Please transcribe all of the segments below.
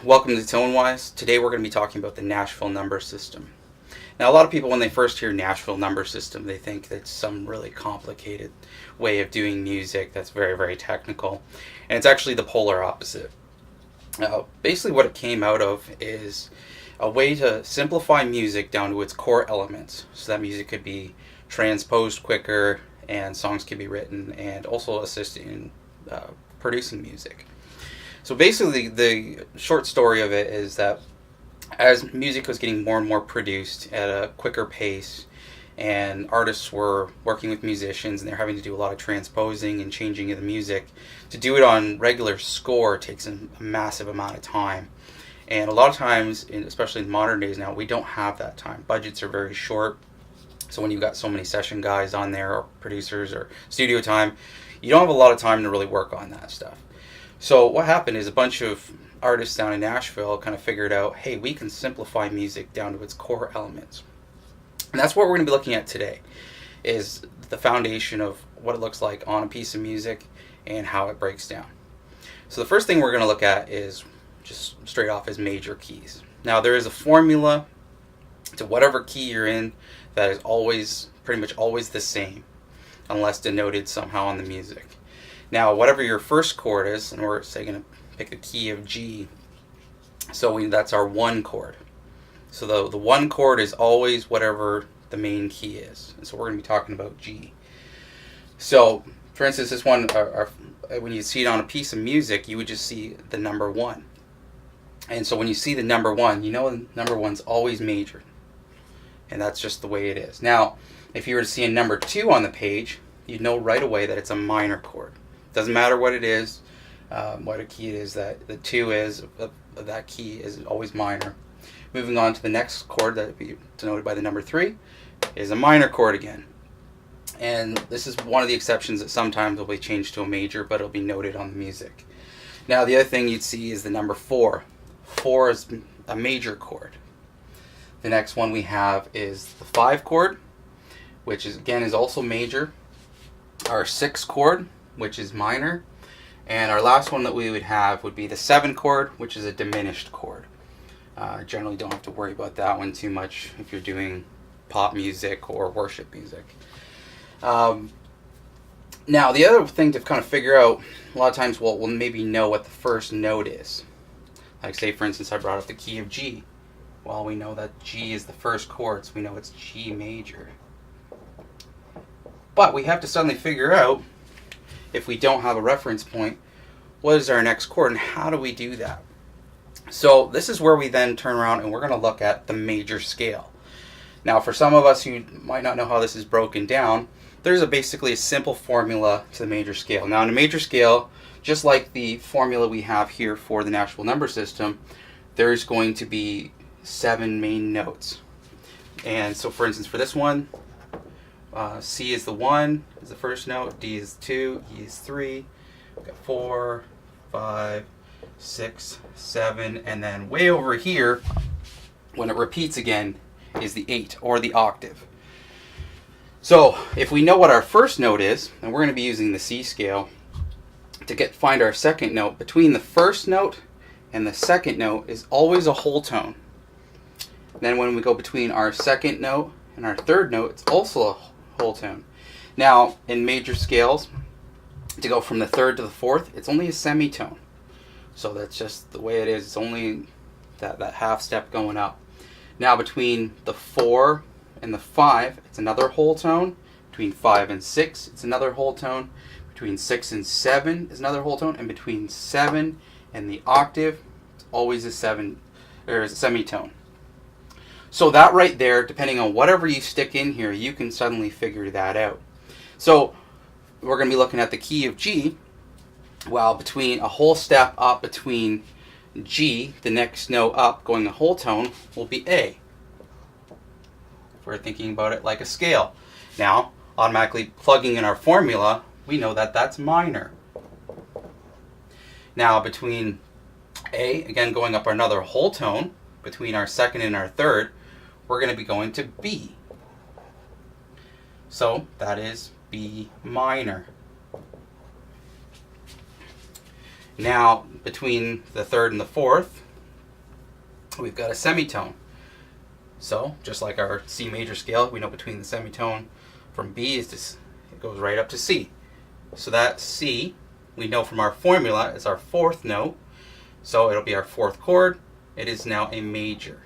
welcome to ToneWise. Today we're going to be talking about the Nashville number system. Now, a lot of people, when they first hear Nashville number system, they think that's some really complicated way of doing music that's very, very technical. And it's actually the polar opposite. Basically, what it came out of is a way to simplify music down to its core elements, so that music could be transposed quicker and songs could be written, and also assist in producing music. So basically, the short story of it is that as music was getting more and more produced at a quicker pace, and artists were working with musicians and they're having to do a lot of transposing and changing of the music, to do it on regular score takes a massive amount of time. And a lot of times, especially in modern days now, we don't have that time. Budgets are very short. So when you've got so many session guys on there, or producers, or studio time, you don't have a lot of time to really work on that stuff. So what happened is a bunch of artists down in Nashville kind of figured out, hey, we can simplify music down to its core elements. And that's what we're going to be looking at today, is the foundation of what it looks like on a piece of music and how it breaks down. So the first thing we're going to look at is just straight off is major keys. Now, there is a formula to whatever key you're in that is always, pretty much always the same, unless denoted somehow on the music. Now, whatever your first chord is, and we're say going to pick the key of G, so that's our one chord. So the one chord is always whatever the main key is. And so we're going to be talking about G. So, for instance, this one, when you see it on a piece of music, you would just see the number 1. And so when you see the number 1, you know the number 1's always major. And that's just the way it is. Now, if you were to see a number 2 on the page, you'd know right away that it's a minor chord. Doesn't matter what it is, what a key it is, that the 2 is, that key is always minor. Moving on to the next chord that would be denoted by the number 3 is a minor chord again. And this is one of the exceptions that sometimes will be changed to a major, but it'll be noted on the music. Now, the other thing you'd see is the number 4. 4 is a major chord. The next one we have is the 5 chord, which is again is also major. Our 6 chord, which is minor. And our last one that we would have would be the 7 chord, which is a diminished chord. Generally don't have to worry about that one too much if you're doing pop music or worship music. Now, the other thing to kind of figure out, a lot of times we'll maybe know what the first note is. Like, say, for instance, I brought up the key of G. Well, we know that G is the first chord, so we know it's G major. But we have to suddenly figure out, if we don't have a reference point, what is our next chord and how do we do that? So this is where we then turn around and we're going to look at the major scale. Now, for some of us who might not know how this is broken down, there's basically a simple formula to the major scale. Now, in a major scale, just like the formula we have here for the Nashville number system, there's going to be 7 main notes. And so, for instance, for this one, C is the 1, is the first note, D is 2, E is 3, we've got 4, 5, 6, 7, and then way over here, when it repeats again, is the 8, or the octave. So, if we know what our first note is, and we're going to be using the C scale, to find our second note, between the first note and the second note is always a whole tone. Then when we go between our second note and our third note, it's also a whole tone. Now, in major scales, to go from the third to the fourth, it's only a semitone. So that's just the way it is. It's only that half step going up. Now, between the 4 and the 5, it's another whole tone. Between 5 and 6, it's another whole tone. Between 6 and 7 is another whole tone. And between 7 and the octave, it's always a semitone. So that right there, depending on whatever you stick in here, you can suddenly figure that out. So we're going to be looking at the key of G. Well, between a whole step up between G, the next note up, going a whole tone, will be A. If we're thinking about it like a scale. Now, automatically plugging in our formula, we know that that's minor. Now, between A, again going up another whole tone, between our second and our third, we're going to be going to B. So that is B minor. Now, between the third and the fourth, we've got a semitone. So just like our C major scale, we know between the semitone from B is this, it goes right up to C. So that C, we know from our formula, is our fourth note. So it'll be our fourth chord. It is now a major.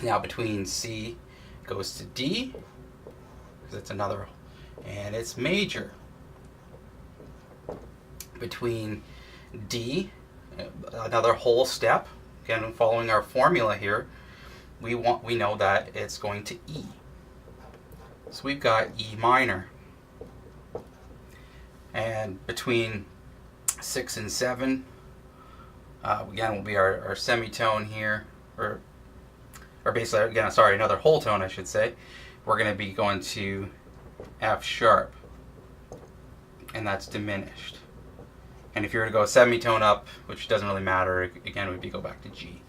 Now between C goes to D, because it's another, and it's major. Between D, another whole step, again following our formula here, we know that it's going to E. So we've got E minor. And between 6 and 7, again will be our semitone here, or basically, again, sorry, another whole tone I should say. We're going to be going to F sharp, and that's diminished. And if you were to go a semitone up, which doesn't really matter, again, would be go back to G.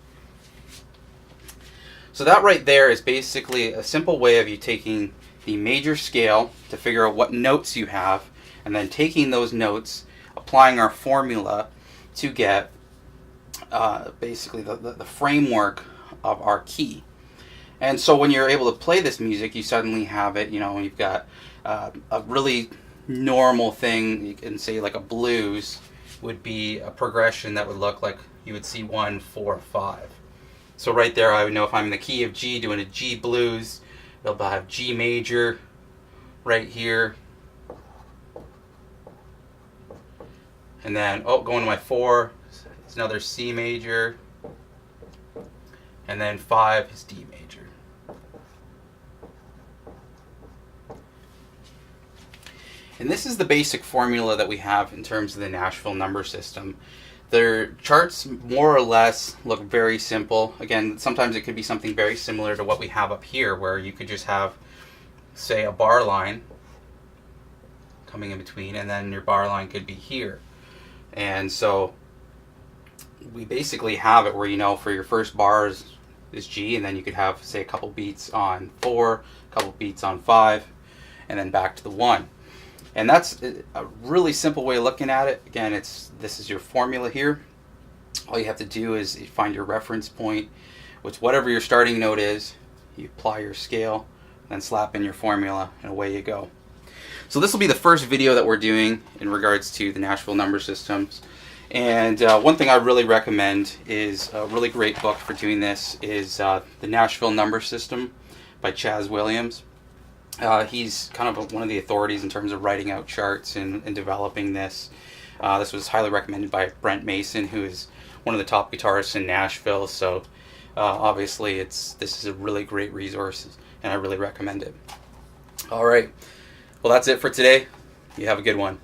So that right there is basically a simple way of you taking the major scale to figure out what notes you have, and then taking those notes, applying our formula to get basically the framework of our key. And so when you're able to play this music, you suddenly have it, you've got a really normal thing. You can say like a blues would be a progression that would look like you would see 1, 4, 5. So right there I would know if I'm in the key of G doing a G blues, it'll have G major right here. And then, going to my 4, it's another C major. And then 5 is D major. And this is the basic formula that we have in terms of the Nashville number system. Their charts more or less look very simple. Again, sometimes it could be something very similar to what we have up here, where you could just have, say, a bar line coming in between, and then your bar line could be here. And so we basically have it where, for your first bar is G, and then you could have, say, a couple beats on 4, a couple beats on 5, and then back to the 1. And that's a really simple way of looking at it. Again, this is your formula here. All you have to do is find your reference point, which whatever your starting note is, you apply your scale, then slap in your formula, and away you go. So this will be the first video that we're doing in regards to the Nashville number systems. And one thing I really recommend is a really great book for doing this is The Nashville Number System by Chaz Williams. He's kind of one of the authorities in terms of writing out charts and developing this. This was highly recommended by Brent Mason, who is one of the top guitarists in Nashville. So obviously this is a really great resource, and I really recommend it. All right. Well, that's it for today. You have a good one.